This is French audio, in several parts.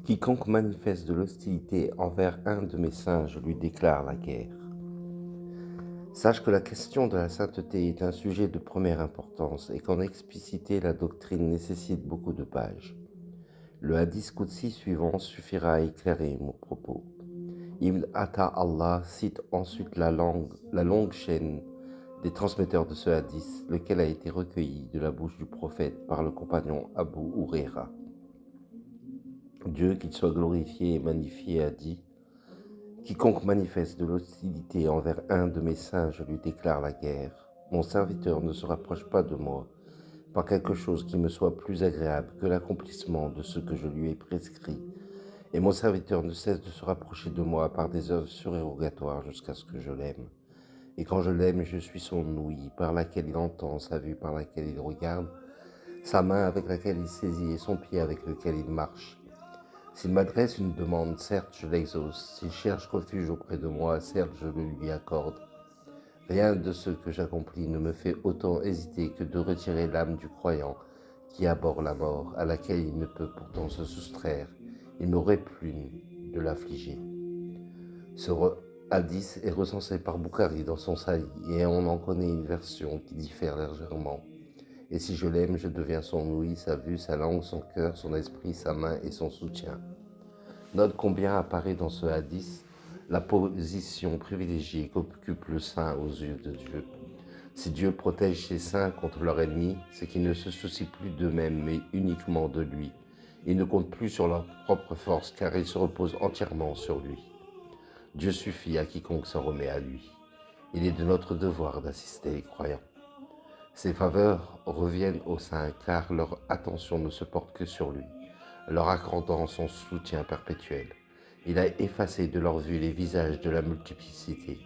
Quiconque manifeste de l'hostilité envers un de mes saints, je lui déclare la guerre. Sache que la question de la sainteté est un sujet de première importance et qu'en expliciter la doctrine nécessite beaucoup de pages. Le hadith Qudsi suivant suffira à éclairer mon propos. Ibn Atta Allah cite ensuite la longue chaîne des transmetteurs de ce hadith, lequel a été recueilli de la bouche du prophète par le compagnon Abu Huraira. Dieu, qu'il soit glorifié et magnifié, a dit « Quiconque manifeste de l'hostilité envers un de mes saints, je lui déclare la guerre. Mon serviteur ne se rapproche pas de moi par quelque chose qui me soit plus agréable que l'accomplissement de ce que je lui ai prescrit. Et mon serviteur ne cesse de se rapprocher de moi par des œuvres surérogatoires jusqu'à ce que je l'aime. Et quand je l'aime, je suis son ouïe par laquelle il entend, sa vue par laquelle il regarde, sa main avec laquelle il saisit et son pied avec lequel il marche. S'il m'adresse une demande, certes, je l'exauce. S'il cherche refuge auprès de moi, certes, je le lui accorde. Rien de ce que j'accomplis ne me fait autant hésiter que de retirer l'âme du croyant qui abhorre la mort, à laquelle il ne peut pourtant se soustraire. Il me répugne de l'affliger. Ce hadith est recensé par Bukhari dans son Sahih et on en connaît une version qui diffère légèrement. Et si je l'aime, je deviens son ouïe, sa vue, sa langue, son cœur, son esprit, sa main et son soutien. Note combien apparaît dans ce hadith la position privilégiée qu'occupe le saint aux yeux de Dieu. Si Dieu protège ses saints contre leurs ennemis, c'est qu'ils ne se soucient plus d'eux-mêmes, mais uniquement de lui. Ils ne comptent plus sur leur propre force, car ils se reposent entièrement sur lui. Dieu suffit à quiconque s'en remet à lui. Il est de notre devoir d'assister les croyants. Ces faveurs reviennent aux saints, car leur attention ne se porte que sur lui, leur accordant son soutien perpétuel. Il a effacé de leur vue les visages de la multiplicité.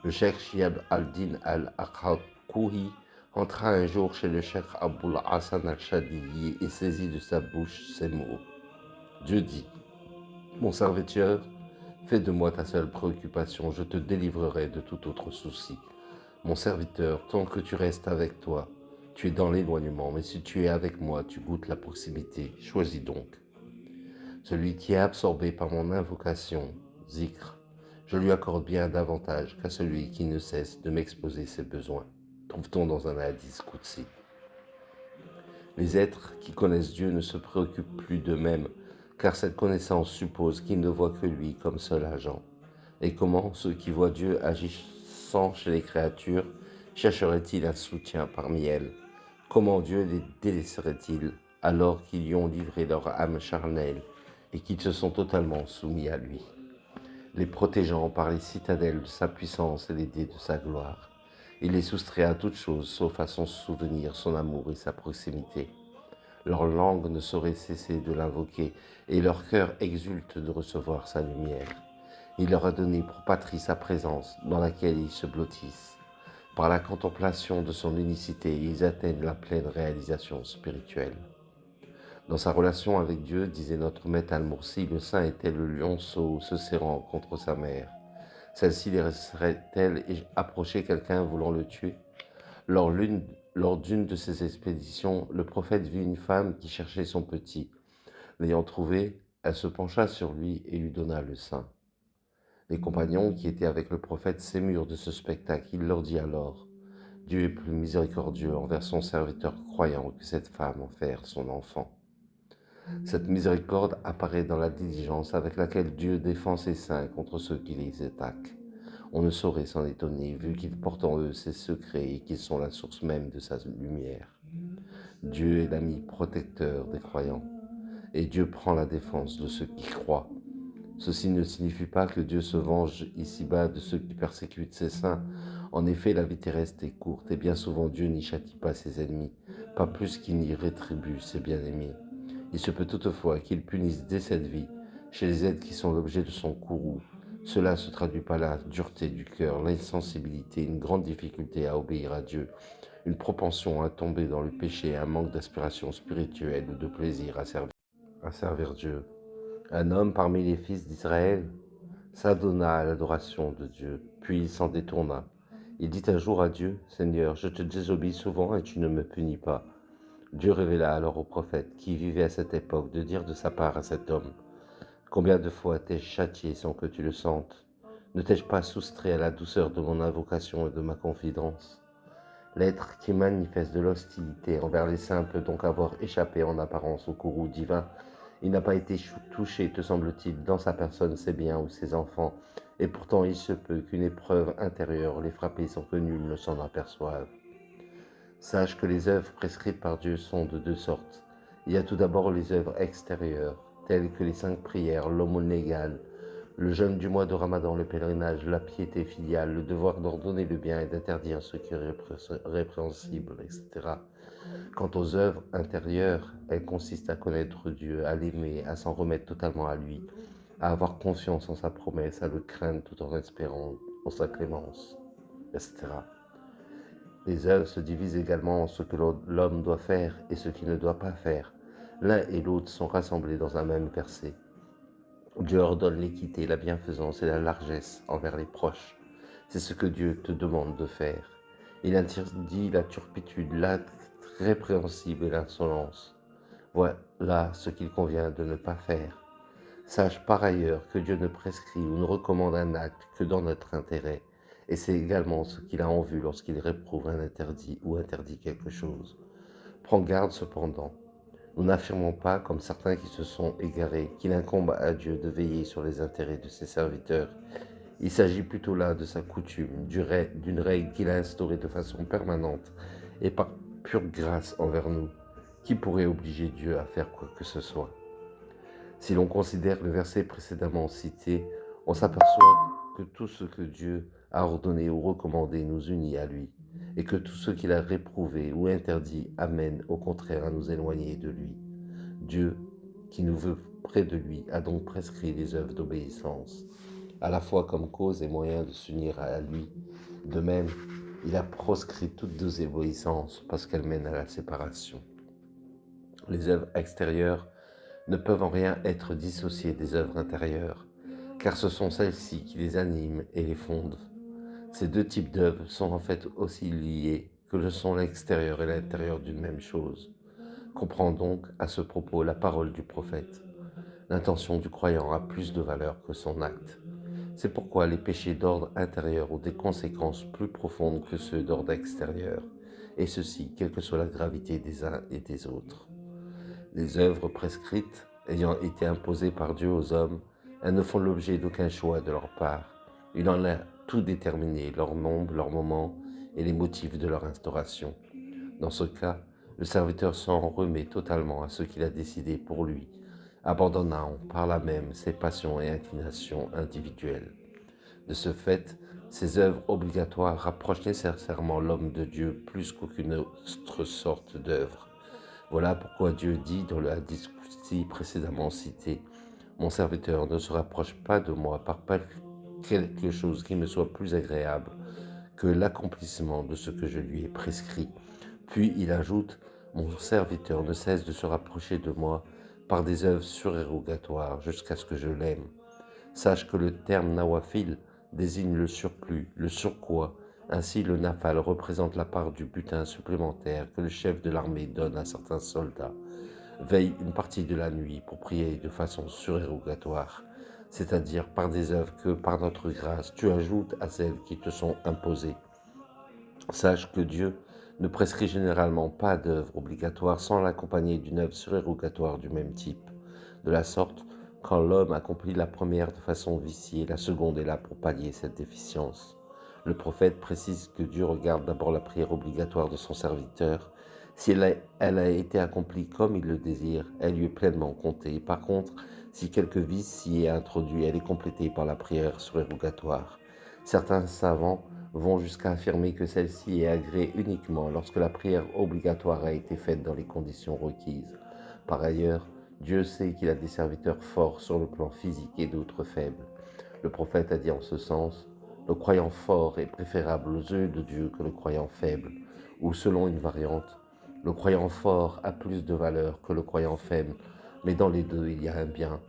Le cheikh Shihab al-Din al-Aqaqouhi entra un jour chez le cheikh Abul Hassan al-Shadili et saisit de sa bouche ces mots. Dieu dit, mon serviteur, fais de moi ta seule préoccupation, je te délivrerai de tout autre souci. Mon serviteur, tant que tu restes avec toi, tu es dans l'éloignement, mais si tu es avec moi, tu goûtes la proximité. Choisis donc. Celui qui est absorbé par mon invocation, zikr, je lui accorde bien davantage qu'à celui qui ne cesse de m'exposer ses besoins. Trouve-t-on dans un hadith Qudsi. Les êtres qui connaissent Dieu ne se préoccupent plus d'eux-mêmes, car cette connaissance suppose qu'ils ne voient que lui comme seul agent. Et comment ceux qui voient Dieu agissant chez les créatures chercheraient-ils un soutien parmi elles? Comment Dieu les délaisserait-il alors qu'ils lui ont livré leur âme charnelle et qu'ils se sont totalement soumis à lui, les protégeant par les citadelles de sa puissance et les dés de sa gloire? Il les soustrait à toute chose sauf à son souvenir, son amour et sa proximité. Leur langue ne saurait cesser de l'invoquer et leur cœur exulte de recevoir sa lumière. Il leur a donné pour patrie sa présence dans laquelle ils se blottissent. Par la contemplation de son unicité, ils atteignent la pleine réalisation spirituelle. Dans sa relation avec Dieu, disait notre maître Al-Mursi, le saint était le lionceau se serrant contre sa mère. Celle-ci laisserait-elle approcher quelqu'un voulant le tuer? Lors d'une de ces expéditions, le prophète vit une femme qui cherchait son petit. L'ayant trouvé, elle se pencha sur lui et lui donna le sein. Les compagnons qui étaient avec le prophète s'émurent de ce spectacle. Il leur dit alors, « Dieu est plus miséricordieux envers son serviteur croyant que cette femme envers son enfant. » Cette miséricorde apparaît dans la diligence avec laquelle Dieu défend ses saints contre ceux qui les attaquent. On ne saurait s'en étonner, vu qu'ils portent en eux ses secrets et qu'ils sont la source même de sa lumière. Dieu est l'ami protecteur des croyants, et Dieu prend la défense de ceux qui croient. Ceci ne signifie pas que Dieu se venge ici-bas de ceux qui persécutent ses saints. En effet, la vie terrestre est courte, et bien souvent Dieu n'y châtie pas ses ennemis, pas plus qu'il n'y rétribue ses bien-aimés. Il se peut toutefois qu'il punisse dès cette vie, chez les êtres qui sont l'objet de son courroux. Cela se traduit par la dureté du cœur, l'insensibilité, une grande difficulté à obéir à Dieu, une propension à tomber dans le péché, un manque d'aspiration spirituelle ou de plaisir à servir Dieu. Un homme parmi les fils d'Israël s'adonna à l'adoration de Dieu, puis il s'en détourna. Il dit un jour à Dieu, « Seigneur, je te désobéis souvent et tu ne me punis pas. » Dieu révéla alors au prophète, qui vivait à cette époque, de dire de sa part à cet homme, Combien de fois t'ai-je châtié sans que tu le sentes? Ne t'ai-je pas soustrait à la douceur de mon invocation et de ma confidence? L'être qui manifeste de l'hostilité envers les saints peut donc avoir échappé en apparence au courroux divin. Il n'a pas été touché, te semble-t-il, dans sa personne, ses biens ou ses enfants, et pourtant il se peut qu'une épreuve intérieure l'ait frappé sans que nul ne s'en aperçoive. Sache que les œuvres prescrites par Dieu sont de deux sortes. Il y a tout d'abord les œuvres extérieures, telles que les 5 prières, l'aumône légale, le jeûne du mois de Ramadan, le pèlerinage, la piété filiale, le devoir d'ordonner le bien et d'interdire ce qui est répréhensible, etc. Quant aux œuvres intérieures, elles consistent à connaître Dieu, à l'aimer, à s'en remettre totalement à lui, à avoir confiance en sa promesse, à le craindre tout en espérant en sa clémence, etc. Les œuvres se divisent également en ce que l'homme doit faire et ce qu'il ne doit pas faire. L'un et l'autre sont rassemblés dans un même verset. Dieu ordonne l'équité, la bienfaisance et la largesse envers les proches. C'est ce que Dieu te demande de faire. Il interdit la turpitude, l'acte répréhensible et l'insolence. Voilà ce qu'il convient de ne pas faire. Sache par ailleurs que Dieu ne prescrit ou ne recommande un acte que dans notre intérêt, et c'est également ce qu'il a en vue lorsqu'il réprouve un interdit ou interdit quelque chose. Prends garde cependant. Nous n'affirmons pas, comme certains qui se sont égarés, qu'il incombe à Dieu de veiller sur les intérêts de ses serviteurs. Il s'agit plutôt là de sa coutume, d'une règle qu'il a instaurée de façon permanente et par pure grâce envers nous. Qui pourrait obliger Dieu à faire quoi que ce soit? Si l'on considère le verset précédemment cité, on s'aperçoit que tout ce que Dieu a ordonné ou recommandé nous unit à lui, et que tout ce qu'il a réprouvé ou interdit amène au contraire à nous éloigner de lui. Dieu, qui nous veut près de lui, a donc prescrit les œuvres d'obéissance, à la fois comme cause et moyen de s'unir à lui. De même, il a proscrit toute désobéissance parce qu'elle mène à la séparation. Les œuvres extérieures ne peuvent en rien être dissociées des œuvres intérieures, car ce sont celles-ci qui les animent et les fondent. Ces deux types d'œuvres sont en fait aussi liés que le sont l'extérieur et l'intérieur d'une même chose. Comprends donc à ce propos la parole du prophète. L'intention du croyant a plus de valeur que son acte. C'est pourquoi les péchés d'ordre intérieur ont des conséquences plus profondes que ceux d'ordre extérieur, et ceci, quelle que soit la gravité des uns et des autres. Les œuvres prescrites ayant été imposées par Dieu aux hommes, elles ne font l'objet d'aucun choix de leur part. Il en a tout déterminé, leur nombre, leur moment et les motifs de leur instauration. Dans ce cas, le serviteur s'en remet totalement à ce qu'il a décidé pour lui, abandonnant par là même ses passions et inclinations individuelles. De ce fait, ces œuvres obligatoires rapprochent nécessairement l'homme de Dieu plus qu'aucune autre sorte d'œuvre. Voilà pourquoi Dieu dit dans le hadith précédemment cité, mon serviteur ne se rapproche pas de moi par quelque chose qui me soit plus agréable que l'accomplissement de ce que je lui ai prescrit. Puis il ajoute, mon serviteur ne cesse de se rapprocher de moi par des œuvres surérogatoires jusqu'à ce que je l'aime. Sache que le terme nawafil désigne le surplus, le surcroît. Ainsi, le nafal représente la part du butin supplémentaire que le chef de l'armée donne à certains soldats. Veille une partie de la nuit pour prier de façon surérogatoire, c'est-à-dire par des œuvres que, par notre grâce, tu ajoutes à celles qui te sont imposées. Sache que Dieu ne prescrit généralement pas d'œuvre obligatoire sans l'accompagner d'une œuvre surérogatoire du même type. De la sorte, quand l'homme accomplit la première de façon viciée, la seconde est là pour pallier cette déficience. Le prophète précise que Dieu regarde d'abord la prière obligatoire de son serviteur. Si elle a été accomplie comme il le désire, elle lui est pleinement comptée. Par contre, si quelque vice s'y est introduit, elle est complétée par la prière surérogatoire. Certains savants vont jusqu'à affirmer que celle-ci est agréée uniquement lorsque la prière obligatoire a été faite dans les conditions requises. Par ailleurs, Dieu sait qu'il a des serviteurs forts sur le plan physique et d'autres faibles. Le prophète a dit en ce sens, le croyant fort est préférable aux yeux de Dieu que le croyant faible, ou selon une variante, le croyant fort a plus de valeur que le croyant faible, mais dans les deux il y a un bien.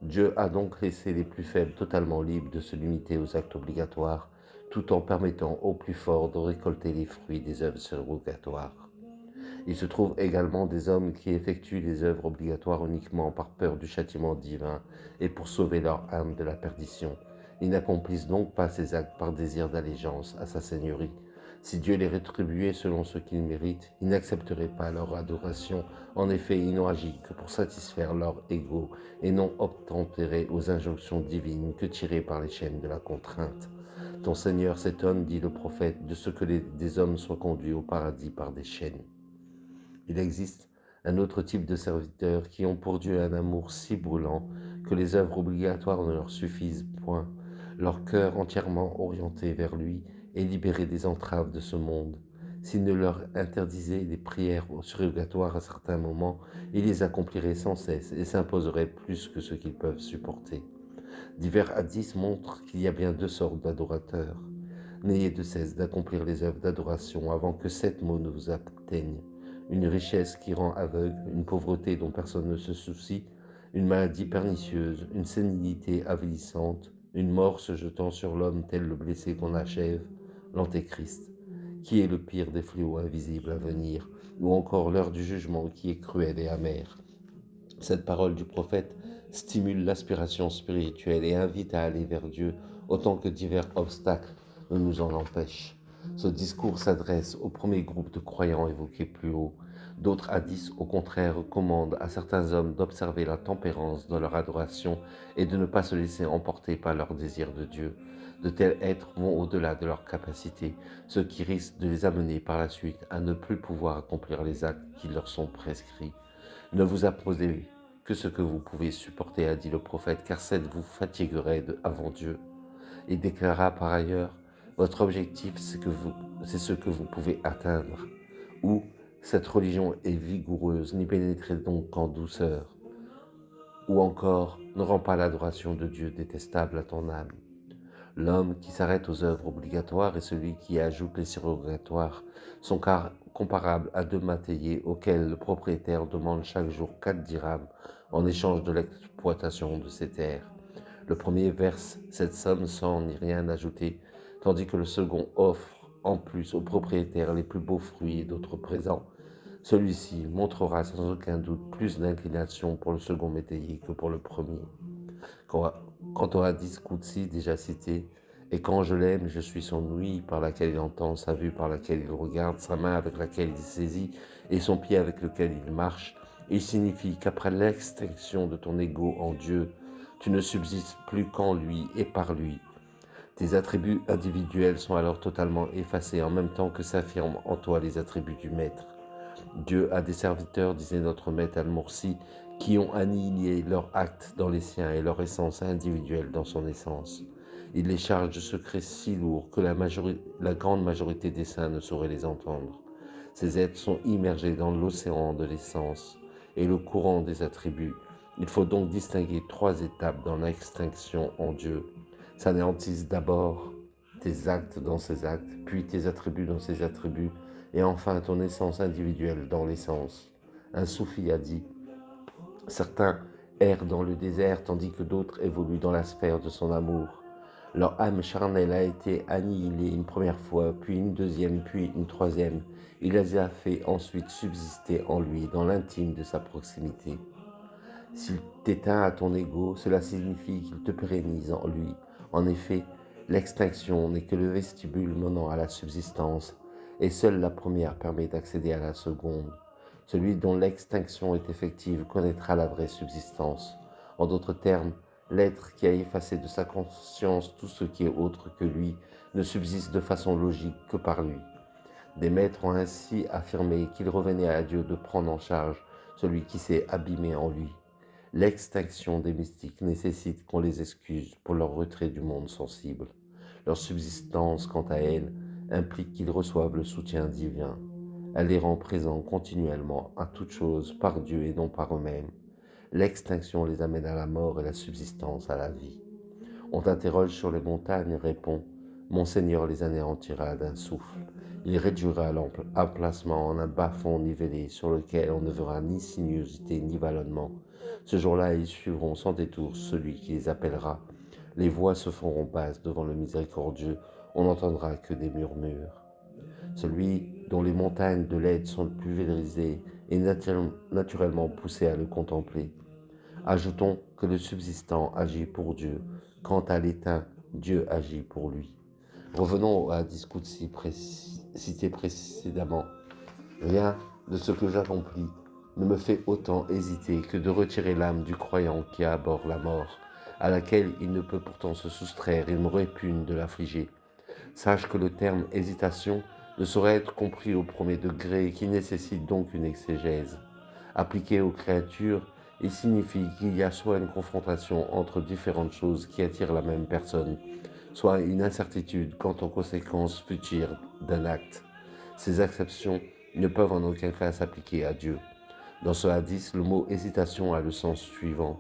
Dieu a donc laissé les plus faibles totalement libres de se limiter aux actes obligatoires, tout en permettant aux plus forts de récolter les fruits des œuvres surrogatoires. Il se trouve également des hommes qui effectuent les œuvres obligatoires uniquement par peur du châtiment divin et pour sauver leur âme de la perdition. Ils n'accomplissent donc pas ces actes par désir d'allégeance à sa seigneurie. Si Dieu les rétribuait selon ce qu'ils méritent, ils n'accepteraient pas leur adoration. En effet, ils n'ont agi que pour satisfaire leur ego et non obtempérer aux injonctions divines que tirés par les chaînes de la contrainte. Ton Seigneur s'étonne, dit le prophète, de ce que des hommes soient conduits au paradis par des chaînes. Il existe un autre type de serviteurs qui ont pour Dieu un amour si brûlant que les œuvres obligatoires ne leur suffisent point, leur cœur entièrement orienté vers lui et libéré des entraves de ce monde. S'il ne leur interdisait des prières surrogatoires à certains moments, ils les accompliraient sans cesse et s'imposeraient plus que ce qu'ils peuvent supporter. Divers hadiths montrent qu'il y a bien deux sortes d'adorateurs. N'ayez de cesse d'accomplir les œuvres d'adoration avant que 7 mots ne vous atteignent. Une richesse qui rend aveugle, une pauvreté dont personne ne se soucie, une maladie pernicieuse, une sénilité avilissante, une mort se jetant sur l'homme tel le blessé qu'on achève, l'antéchrist, qui est le pire des fléaux invisibles à venir, ou encore l'heure du jugement qui est cruelle et amère. Cette parole du prophète stimule l'aspiration spirituelle et invite à aller vers Dieu autant que divers obstacles ne nous en empêchent. Ce discours s'adresse au premier groupe de croyants évoqués plus haut. D'autres hadiths, au contraire, recommandent à certains hommes d'observer la tempérance dans leur adoration et de ne pas se laisser emporter par leur désir de Dieu. De tels êtres vont au-delà de leurs capacités, ce qui risque de les amener par la suite à ne plus pouvoir accomplir les actes qui leur sont prescrits. Ne vous apposez que ce que vous pouvez supporter, a dit le prophète, car cette vous fatiguerait avant Dieu. Il déclara par ailleurs, votre objectif, c'est ce que vous pouvez atteindre. Ou cette religion est vigoureuse, n'y pénétrez donc qu'en douceur. Ou encore, ne rends pas l'adoration de Dieu détestable à ton âme. L'homme qui s'arrête aux œuvres obligatoires et celui qui ajoute les surrogatoires sont comparables à deux matériels auxquels le propriétaire demande chaque jour 4 dirhams en échange de l'exploitation de ses terres. Le premier verse cette somme sans n'y rien ajouter, tandis que le second offre en plus au propriétaire les plus beaux fruits et d'autres présents. Celui-ci montrera sans aucun doute plus d'inclination pour le second métayer que pour le premier. Quant au hadith Qudsi déjà cité, et quand je l'aime, je suis son ouïe par laquelle il entend, sa vue par laquelle il regarde, sa main avec laquelle il saisit et son pied avec lequel il marche, il signifie qu'après l'extinction de ton ego en Dieu, tu ne subsistes plus qu'en lui et par lui. Tes attributs individuels sont alors totalement effacés en même temps que s'affirment en toi les attributs du Maître. Dieu a des serviteurs, disait notre maître Al-Mursi, qui ont annihilé leurs actes dans les siens et leur essence individuelle dans son essence. Il les charge de secrets si lourds que la grande majorité des saints ne saurait les entendre. Ces êtres sont immergés dans l'océan de l'essence et le courant des attributs. Il faut donc distinguer 3 étapes dans l'extinction en Dieu. S'anéantissent d'abord tes actes dans ses actes, puis tes attributs dans ses attributs, et enfin ton essence individuelle dans l'essence. Un soufi a dit, certains errent dans le désert tandis que d'autres évoluent dans la sphère de son amour. Leur âme charnelle a été annihilée une première fois, puis une deuxième, puis une troisième. Il les a fait ensuite subsister en lui, dans l'intime de sa proximité. S'il t'éteint à ton ego, cela signifie qu'il te pérennise en lui. En effet, l'extinction n'est que le vestibule menant à la subsistance, et seule la première permet d'accéder à la seconde. Celui dont l'extinction est effective connaîtra la vraie subsistance. En d'autres termes, l'être qui a effacé de sa conscience tout ce qui est autre que lui ne subsiste de façon logique que par lui. Des maîtres ont ainsi affirmé qu'il revenait à Dieu de prendre en charge celui qui s'est abîmé en lui. L'extinction des mystiques nécessite qu'on les excuse pour leur retrait du monde sensible. Leur subsistance, quant à elle, implique qu'ils reçoivent le soutien divin. Elle les rend présents continuellement à toute chose par Dieu et non par eux-mêmes. L'extinction les amène à la mort et la subsistance à la vie. On t'interroge sur les montagnes et répond, mon Seigneur les anéantira d'un souffle. Il réduira l'emplacement en un bas-fond nivelé sur lequel on ne verra ni sinuosité ni vallonnement. Ce jour-là, ils suivront sans détour celui qui les appellera. Les voix se feront basses devant le miséricordieux, on n'entendra que des murmures. Celui dont les montagnes de l'aide sont pulvérisées et naturellement poussées à le contempler. Ajoutons que le subsistant agit pour Dieu, quant à l'éteint, Dieu agit pour lui. Revenons à la discours cité précédemment. Rien de ce que j'accomplis ne me fait autant hésiter que de retirer l'âme du croyant qui abhorre la mort, à laquelle il ne peut pourtant se soustraire. Il me répugne de l'affliger. Sache que le terme hésitation ne saurait être compris au premier degré et qui nécessite donc une exégèse. Appliqué aux créatures, il signifie qu'il y a soit une confrontation entre différentes choses qui attirent la même personne, soit une incertitude quant aux conséquences futures d'un acte. Ces exceptions ne peuvent en aucun cas s'appliquer à Dieu. Dans ce hadith, le mot hésitation a le sens suivant.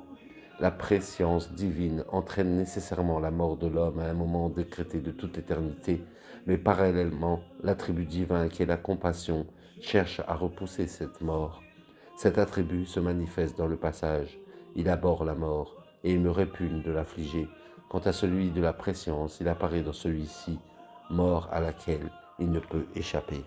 La préscience divine entraîne nécessairement la mort de l'homme à un moment décrété de toute éternité, mais parallèlement, l'attribut divin qui est la compassion cherche à repousser cette mort. Cet attribut se manifeste dans le passage. Il abhorre la mort et il me répugne de l'affliger. Quant à celui de la préscience, il apparaît dans celui-ci, mort à laquelle il ne peut échapper.